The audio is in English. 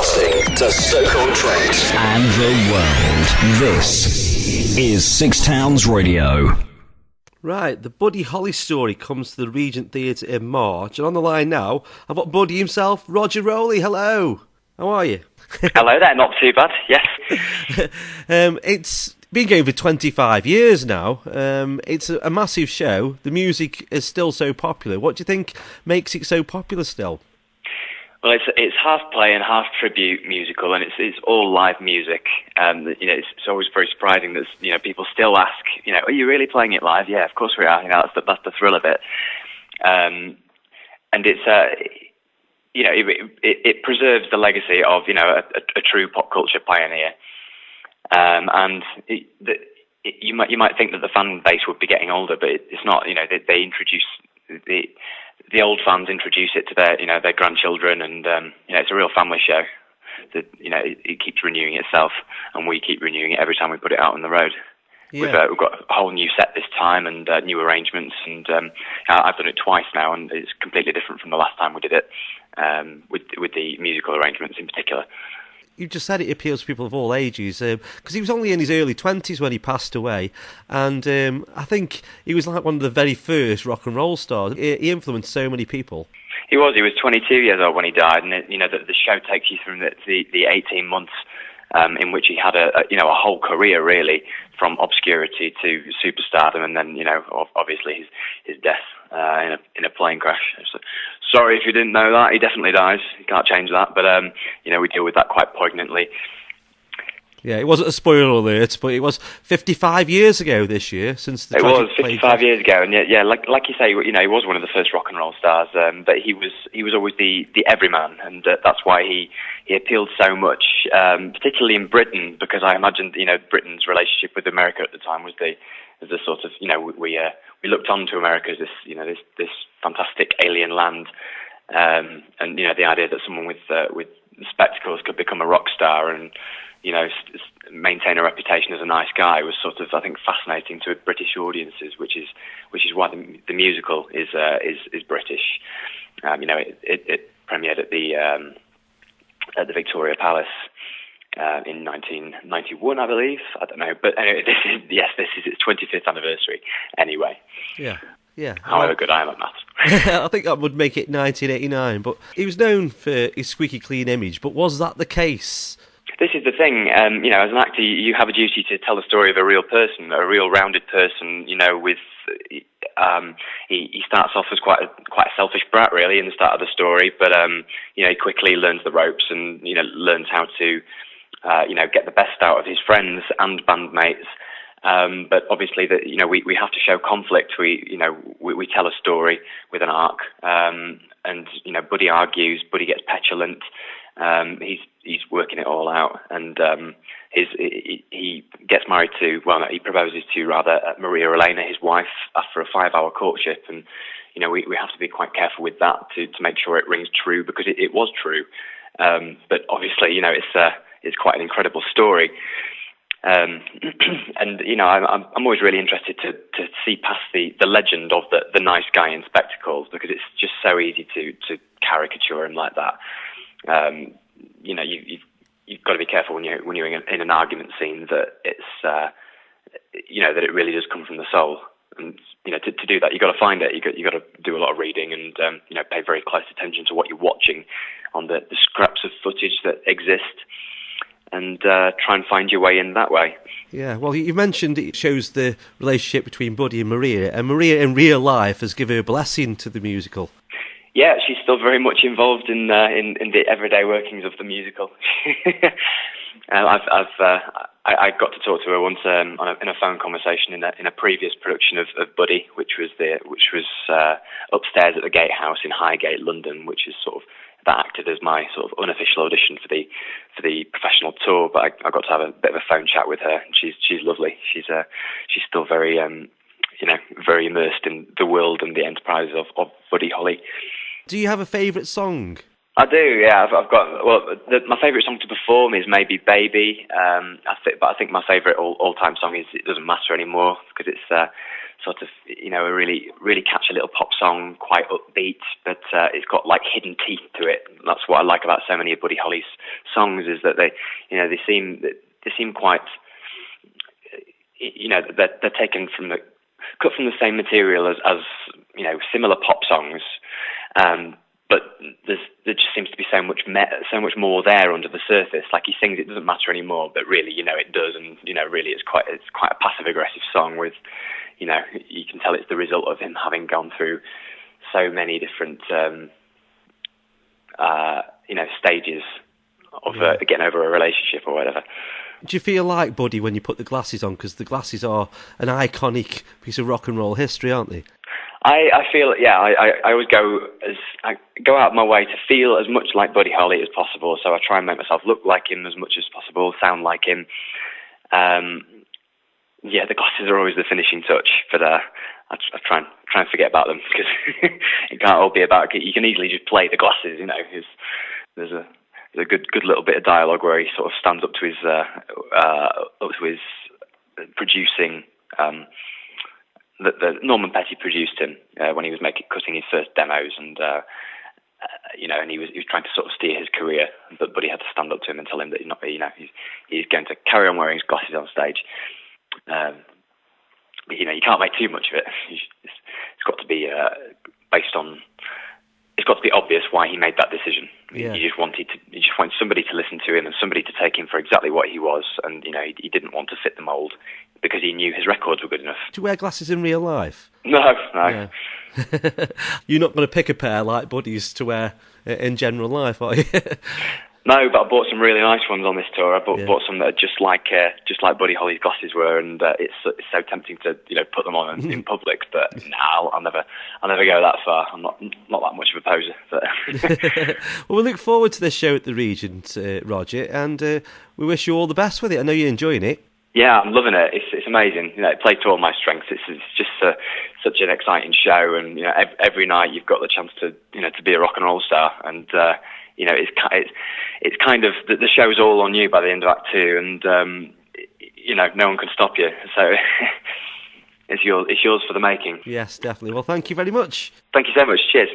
Broadcasting to Stoke-on-Trent and the world. This is Six Towns Radio. Right, the Buddy Holly story comes to the Regent Theatre in March, and on the line now, I've got Buddy himself, Roger Rowley. Hello. How are you? Hello there, not too bad, yes. It's been going for 25 years now. It's a massive show. The music is still so popular. What do you think makes it so popular still? Well, it's half play and half tribute musical, and it's all live music. It's always very surprising that people still ask, are you really playing it live? Yeah, of course we are. That's the thrill of it. And it's it preserves the legacy of a true pop culture pioneer. You might think that the fan base would be getting older, but it's not. They introduce the old fans introduce it to their grandchildren, and it's a real family show. It keeps renewing itself, and we keep renewing it every time we put it out on the road. Yeah. We've got a whole new set this time and new arrangements, and I've done it twice now, and it's completely different from the last time we did it, with the musical arrangements in particular. You just said it appeals to people of all ages, because he was only in his early 20s when he passed away, and I think he was like one of the very first rock and roll stars. He influenced so many people. He was 22 years old when he died, and the show takes you through the 18 months in which he had a whole career, really, from obscurity to superstardom, and then obviously his death in a plane crash. So, sorry if you didn't know that. He definitely dies. You can't change that, but we deal with that quite poignantly. Yeah, it wasn't a spoiler alert, but it was 55 years ago this year since the. It was 55 years ago, and like you say, he was one of the first rock and roll stars, but he was always the everyman, and that's why he appealed so much, particularly in Britain, because I imagine Britain's relationship with America at the time was the sort of we looked on to America as this fantastic alien land, and the idea that someone with spectacles could become a rock star and maintain a reputation as a nice guy was sort of, I think, fascinating to British audiences, which is why the musical is British. It premiered at the Victoria Palace in 1991, I believe. I don't know, but anyway, this is its 25th anniversary. Anyway, yeah. However good I am at maths. I think that would make it 1989. But he was known for his squeaky clean image. But was that the case? This is the thing, as an actor, you have a duty to tell the story of a real person, a real rounded person. With he starts off as quite a selfish brat, really, in the start of the story, but he quickly learns the ropes and learns how to get the best out of his friends and bandmates. But obviously, we have to show conflict. We tell a story with an arc, and Buddy argues. Buddy gets petulant. He's working it all out, and he gets married to, he proposes to Maria Elena, his wife, after a 5-hour courtship, and we have to be quite careful with that to make sure it rings true, because it was true. But obviously, it's quite an incredible story. And I'm always really interested to see past the legend of the nice guy in spectacles, because it's just so easy to caricature him like that. You've got to be careful when you're in an argument scene that it's that it really does come from the soul. And to do that, you've got to find it. You got to do a lot of reading and pay very close attention to what you're watching on the scraps of footage that exist, and try and find your way in that way. Yeah, well, you mentioned it shows the relationship between Buddy and Maria in real life has given her blessing to the musical. Yeah, she's still very much involved in the everyday workings of the musical. I got to talk to her once in a phone conversation in a previous production of Buddy, which was upstairs at the Gatehouse in Highgate, London, which is sort of that acted as my sort of unofficial audition for the professional tour. But I got to have a bit of a phone chat with her, and she's lovely. She's still very very immersed in the world and the enterprise of Buddy Holly. Do you have a favourite song? I do, yeah. I've got my favourite song to perform is maybe "Baby," but I think my favourite all-time song is "It Doesn't Matter Anymore," because it's sort of, a really, really catchy little pop song, quite upbeat, but it's got like hidden teeth to it. That's what I like about so many of Buddy Holly's songs, is that they seem quite, they're taken cut from the same material as similar pop songs, but there just seems to be so much more there under the surface. Like he sings, it doesn't matter anymore, but really, it does, and really, it's quite a passive aggressive song with, you can tell it's the result of him having gone through so many different, stages of getting over a relationship or whatever. Do you feel like Buddy when you put the glasses on? Because the glasses are an iconic piece of rock and roll history, aren't they? I feel, I always go out of my way to feel as much like Buddy Holly as possible. So I try and make myself look like him as much as possible, sound like him. The glasses are always the finishing touch, but I try and forget about them, because it can't all be about. You can easily just play the glasses, There's a good little bit of dialogue where he sort of stands up to his producing. The Norman Petty produced him when he was cutting his first demos, and and he was trying to sort of steer his career, but he had to stand up to him and tell him that he's going to carry on wearing his glasses on stage. But you can't make too much of it. It's got to be based on. It's got to be obvious why he made that decision. Yeah. He just wanted somebody to listen to him and somebody to take him for exactly what he was, and he didn't want to fit the mould because he knew his records were good enough. Do you wear glasses in real life? No. Yeah. You're not going to pick a pair like Buddy's to wear in general life, are you? No, but I bought some really nice ones on this tour. I bought some that are just like Buddy Holly's glasses were, and it's so tempting to put them on in public. But I'll never go that far. I'm not that much of a poser. But. Well, we look forward to this show at the Regent, Roger, and we wish you all the best with it. I know you're enjoying it. Yeah, I'm loving it. It's amazing. It plays to all my strengths. It's just such an exciting show, and every night you've got the chance to be a rock and roll star, and. It's kind of the show's all on you by the end of Act 2, and no one can stop you. So it's yours for the making. Yes, definitely. Well, thank you very much. Thank you so much. Cheers.